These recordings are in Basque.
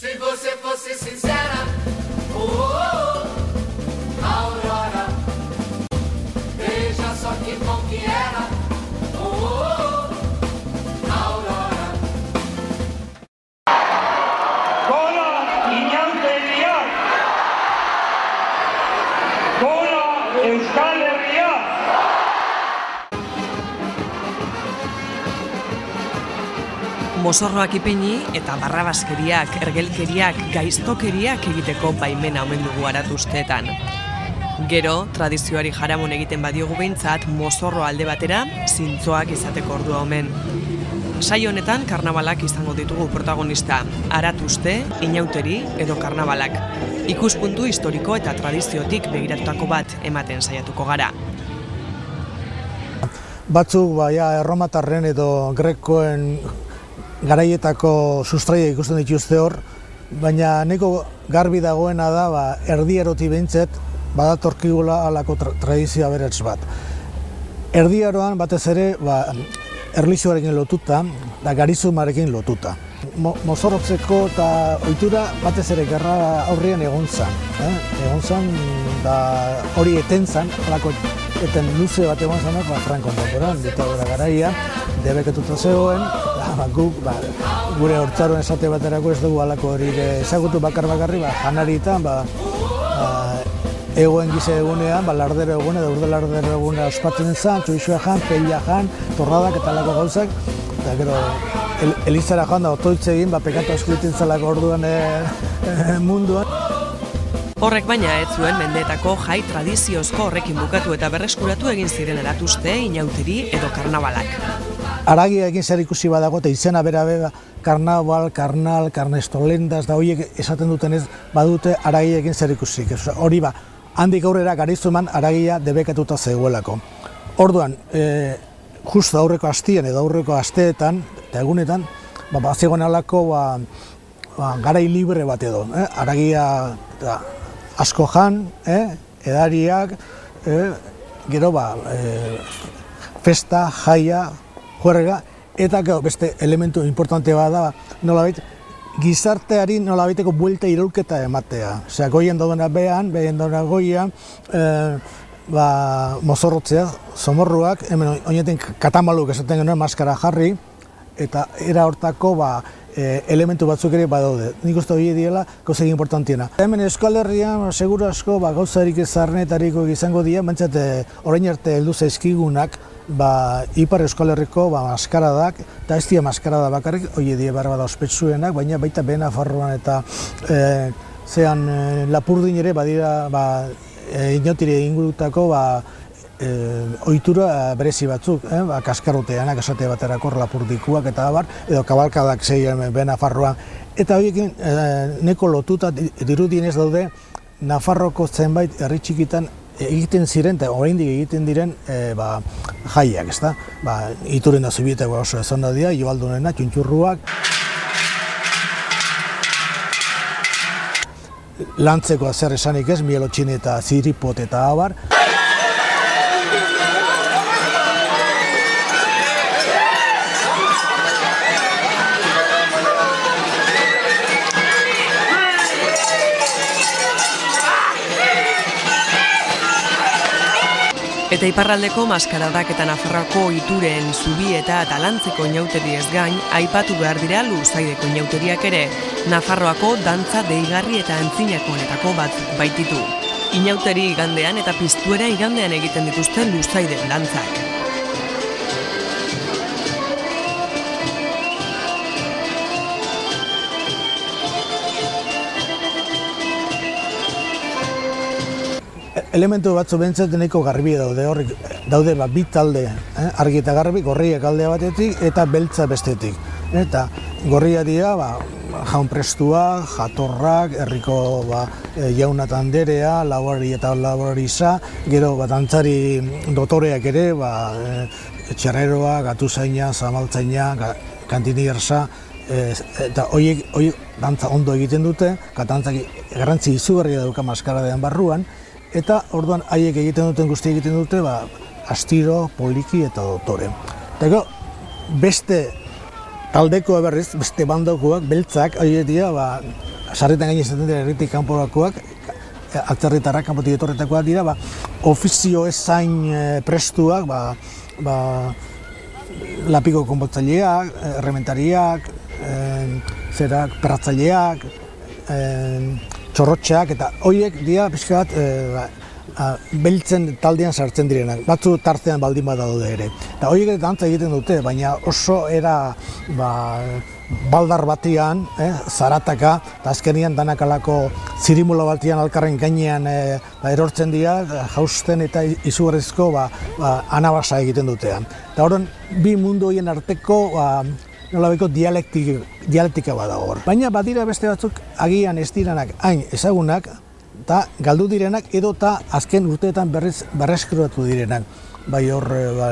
Se você fosse sincera, Aurora, veja só que bom que era, Aurora. Kola inauteria, kola Euskal Herria. Mozorroak ipini eta barrabaskeriak, ergelkeriak, gaiztokeriak egiteko baimena omen dugu aratuzteetan. Gero, tradizioari jaramon egiten badiogu behintzat, mozorro alde batera, zintzoak izateko ordua omen. Saio honetan karnabalak izango ditugu protagonista, aratuzte, inauteri edo karnabalak. Ikuspuntu historiko eta tradiziotik begiratutako bat ematen saiatuko gara. Batzuk erromatarren edo grekoen garaietako sustraia ikusten dituzte hor, baina nahiko garbi dagoena da erdi eroti behintzet badatorkigula halako tradizioa aberats bat. Erdi aroan batez ere erlijioarekin lotuta, da garizumarekin lotuta. Mozorrotzeko eta ohitura batez ere gerra aurrian egon zan. Egon zan, hori eten zan, halako eten luze bat egon zanak, Franco kontemporan, diktadura garaia, debeketuta zegoen, guk gure hortzaroen esate baterako ez dugu halako hori ezagutu bakarri, janaritan, egoen gize egunean, lardero egune, urde lardero egune ospatzen zen, txuixua jan, peila jan, torradak eta halako gauzak, eta gero elizara joan da otoitze egin, pekatu asko egiten zelako orduan munduan. Horrek baina ez zuen mendeetako jai tradiziozko horrekin bukatu eta berreskuratu egin ziren aratuzte, inauteri edo karnabalak. Haragia egin zer ikusi badago eta izena bera karnabal, karnal, karnestolendas da horiek esaten dutenez badute haragia egin zer ikusi. Hori handik aurrera garizuman haragia debekatuta zegoelako. Orduan, justu aurreko astian edo aurreko asteetan eta egunetan, bazegoen alako garai libre bat edo. Haragia asko jan, edariak, gero festa, jaia, juerga, eta beste elementu importante bat da, nolabait, gizarteari nolabaiteko buelta iraulketa ematea. Osea, goien daudena behan goian, mozorrotzea, zomorruak, hemen oineten katamaluk esaten genuen maskara jarri, eta era hortako elementu batzuk ere badaude. Nik uste hori diela gauza importantiena. Hemen Euskal Herrian seguru asko gauzarik zarnetariko izango dira, bantzat orain arte heldu zaizkigunak Ipar Euskal Herriko maskaradak, eta ez dira maskarada bakarrik, hori dira bada ospetsuenak, baina baita Benafarroan eta Lapurdin ere badira inotire ingurutako ohitura berezi batzuk, kaskarroteanak esate baterako Lapurdikuak eta abar, edo kabalkadak zeien Benafarroan. Eta horiekin neko lotuta dirudienez daude Nafarroko zenbait herri txikitan egiten ziren eta oraindik egiten diren jaiak, ezta? Ituren da Zubietako oso ezan da dira, Ibaldunena, Txuntxurruak. Lantzeko zer esanik ez, Mielotxin eta Ziripot eta abar. Eta iparraldeko maskaradak eta Nafarroako ohituren Zubieta eta Lantzeko inauteri ez gain, aipatu behar dira Lurzaideko inauteriak ere, Nafarroako dantza deigarri eta antzinako honetako batzuk baititu. Inauteri igandean eta piztuera igandean egiten dituzte Lurzaide dantzak. Elementu batzu behintzat nahiko garbi daude bi talde, argi eta garbi, gorriak alde batetik eta beltza bestetik. Eta gorria dira jaunprestua, jatorrak, herriko jauna eta anderea, laborari eta laborariza, gero dantzari dotoreak ere, txarreroa, gatuzaina, zamaltzaina, kantinierza, eta horiek dantza ondo egiten dute, dantzak garrantzi izugarria dauka maskaradean barruan, eta orduan haiek egiten duten guzti egiten dute astiro, poliki eta dotore. Eta beste taldeko berriz, beste bandokoak, beltzak, horiek dira sarritan gaine izaten dira herritik kanporakoak, atzerritarrak, kanpotik etorritakoak dira, ofizio ezain prestuak, lapiko konpotzaileak, errementariak, perratzaileak, txorrotxeak, eta horiek dira pixka bat beltzen taldean sartzen direnak, batzu tartean baldin badaude ere. Eta horiek dantza egiten dute, baina oso era baldar batian, zarataka, eta azkenian danakalako zirimula batian alkarren gainean erortzen dira, jausten eta izugarrizko anabasa egiten dutean. Eta horren, bi mundu horien arteko nolabeko dialektika badago hor. Baina badira beste batzuk agian ez diranak hain ezagunak, eta galdu direnak edo eta azken urteetan berreskuratu direnak. Bai hor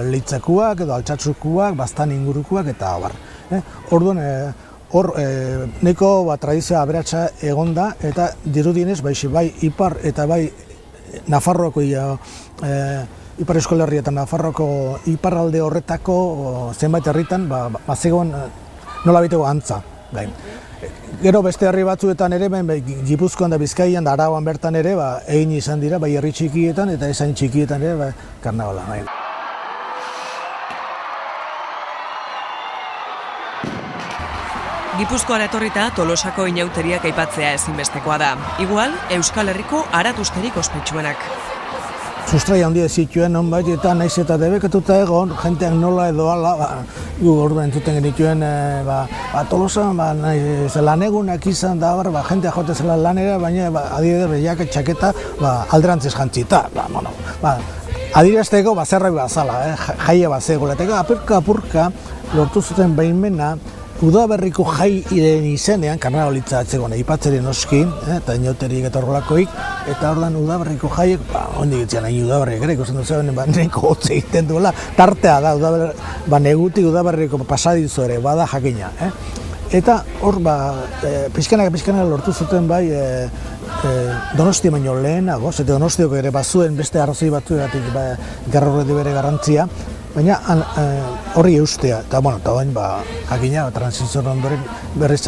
leitzakuak edo altxatzukuak, bastan ingurukuak eta abar. Orduan, hor neko tradizioa aberatsa egonda eta dirudienez bai Ipar eta bai Nafarroako Ipar Euskal Herria eta Nafarroako iparralde horretako zenbait herritan bazegoen nolabiteko antza. Gero beste herri batzuetan ere, Gipuzkoan da Bizkaian da Araban bertan ere, egin izan dira, bai herri txikietan eta ezain txikietan ere, karnabala. Gipuzkoara etorrita Tolosako inauteriak aipatzea ezinbestekoa da. Igual, Euskal Herriko aratusterik ospetsuenak. Sustraia handia zituen nonbait eta naiz eta debekatuta egon, jenteak nola edo ala, gu orduan entzuten genituen, Tolosan, lanegunak izan da, jenteak jote zela lanera, baina adibidez jake txaketa alderantziz jantzita. Adirazteko zerra bazala, jaia bazegoleteko, apurka lortu zuten baimena, Udaberriko jairen izenean, karnabalitza atzegoen aipatzeren noski, eta inauteriek eta horrelakoik, eta ordan Udaberriko jaiek, hondik etzian hain Udaberriak ere, ikusten duzen, neko hotze egiten duela, tartea da, negutik Udaberriko pasadizo ere, bada jakina. Eta hor, pixkanaka lortu zuten bai, Donostia baino lehenago, zete Donostioko ere bazuen beste arrazoi batzuetatik garrorredi bere garrantzia, baina horri eustea, eta bain jakina, transizio ondoren berriz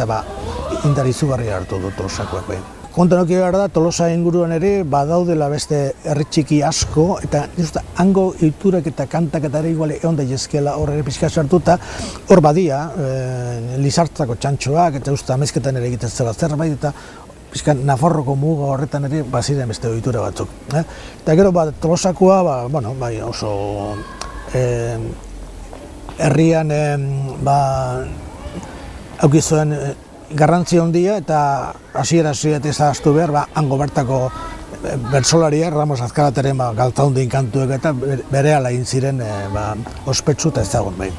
indar izugarri hartu du Tolosakoak behin. Kontanuki behar da, Tolosa inguruan ere badaudela beste herri txiki asko, eta hango iturak eta kantak eta ere iguale egon daizkela hor ere pixka sartuta, hor badia, Lizartzako txantxoak, eta amezketan ere egiten zela zerbait, eta Nafarroko muga horretan ere baziren beste ohitura batzuk. Eta gero Tolosakoa, oso herrian aukizuen garrantzi handia eta hasiera ez ahaztu behar, hango bertako bertsolariak, Ramos Azkarataren galtzaundin kantuek eta berehala egin ziren ospetsu eta ezagun behin.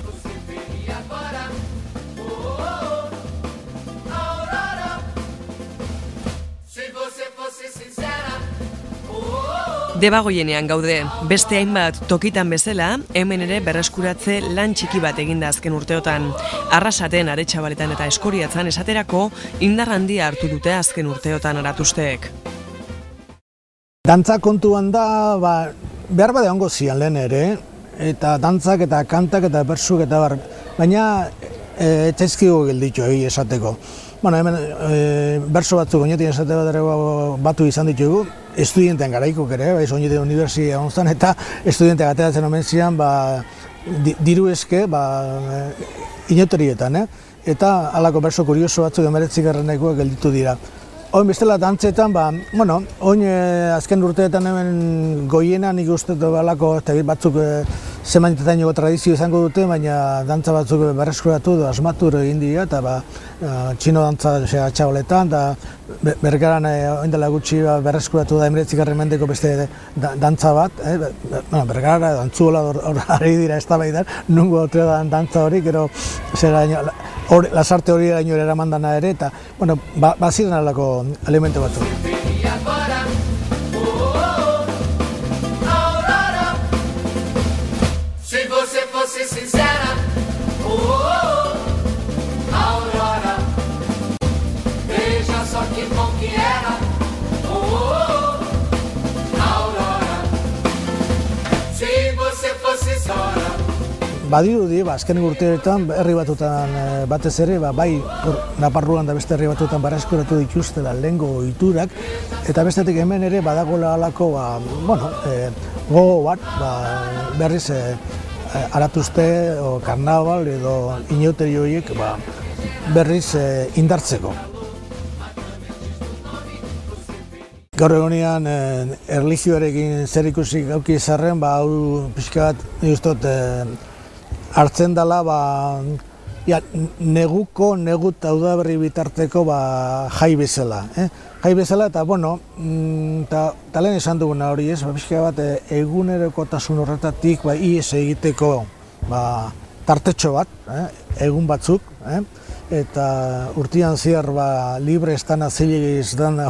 Debagoienean gaude, beste hainbat tokitan bezala, hemen ere berreskuratze lan txiki bat eginda azken urteotan. Arrasaten, Aretxabaletan eta Eskoriatzan esaterako indar handia hartu dute azken urteotan aratusteek. Dantza kontuan da, behar bade ongo zian lehen ere, eta dantzak eta kantak eta bersuk eta baina etzaizkigo gelditu esateko. Hemen berso batzuk oinetien esate bat ere batu izan ditugu, estudientean garaikok ere, oinetien unibertsia onzan, eta estudienteak ateratzen omen zian diru eske inauterietan, eta halako berso kurioso batzuk 19. gelditu dira. Oin bestela dantzetan, oin azken urteetan hemen goiena nik uste balako batzuk zemanitetainoko tradizio izango dute, baina dantza batzuk berreskuratu edo asmatu egin dira, eta txino dantza Atxabaletan, eta Bergaran oin dela gutxi berreskuratu da 19. mendeko beste dantza bat, Bergara, dantzuola hori dira eztabaidan, nungo otea da dantza hori, gero lasarte hori eraino eramandana ere, eta baziren alako elementu batzuk. badirudi, azken urteetan herri batutan batez ere, bai Naparruan da beste herri batutan berreskuratu dituztela lehengo ohiturak, eta bestetik hemen ere badagoela halako gogo bat berriz aratuzte o karnaval edo inauteri horiek berriz indartzeko. Gaur egunean erlijioarekin zer ikusi gauki izarren, hau pixka bat justot hartzen dela negut udaberri bitarteko jai bezala. Jai bezala eta lehen esan duguna hori ez, pixka bat egunerokotasun horretatik ihes egiteko tartetxo bat, egun batzuk, eta urtean zehar libre estana zilegi izan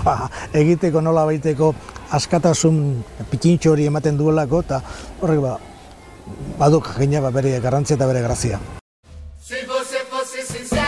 egiteko nola baiteko askatasun pitintxo hori ematen duelako, eta horrek baduk gaina bere garrantzia eta bere grazia. Se você fosse sincero.